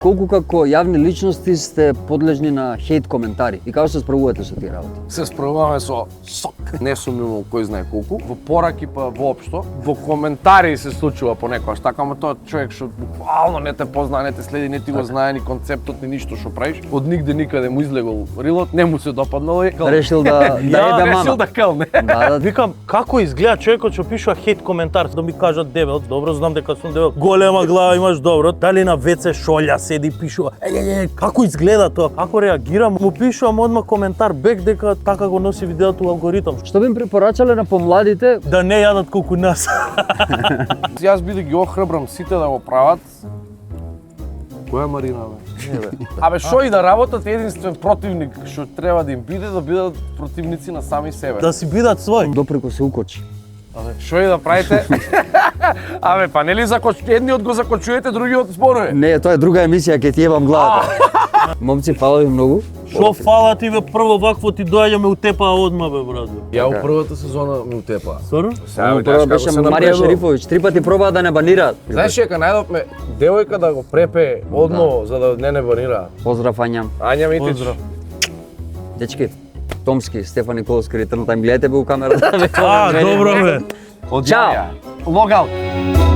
Колку како јавни личности сте подлежни на хейт коментари и како се справувате со тие работи? Се справуваме со сок. Не сум имал кој знае колку. Во пораки па воопшто. Во коментари се случува понекогаш. Така, ама тоа човек што буквално не те познае, не те следи, не ти го знае ни концептот, ни ништо што правиш. Од нигде никаде му излегол рилот, не му се допаднало и Решил да ебе мама. решил да кълне. Да. Викам, како изгледа човекот што пишува хейт коментар, да ми кажат дебел, добро знам дека сум дебел. Голема глава имаш, добро. Дали на WC шолја седи пишува. Како изгледа тоа? Како реагирам? Му пишувам одма коментар бек дека така го носи видеото алгоритам. Што би им препорачале на помладите? Да не јадат колку нас. Јас би да ги охрабрам сите да го прават. Која Марина, бе? Абе, шо и да работат, единствен противник што треба да им биде, да бидат противници на сами себе. Да си бидат свој. Допреку се укочи. Абе, шо и да правите? Абе, па нели едниот го закочуете, другиот зборува. Не, тоа е друга емисија, ќе ти ебам главата. Момци, фала ви многу. Шо фала ти бе, прво вакво ти доаѓаме утепаа одма бе, брат. Ја у првата сезона ми утепа. Сорно? Прво беше Марија Шерифовиќ, 3 пати проба да не банира. Знаеш дека најдовме девојка да го препе одно за да не банира. Поздрав Ања. Ања Митич. Поздрав. Дечки, Томски, Стефан Николовски, Return Time, гледате бе у камерата. Добро бе. Од Чао. Логаут.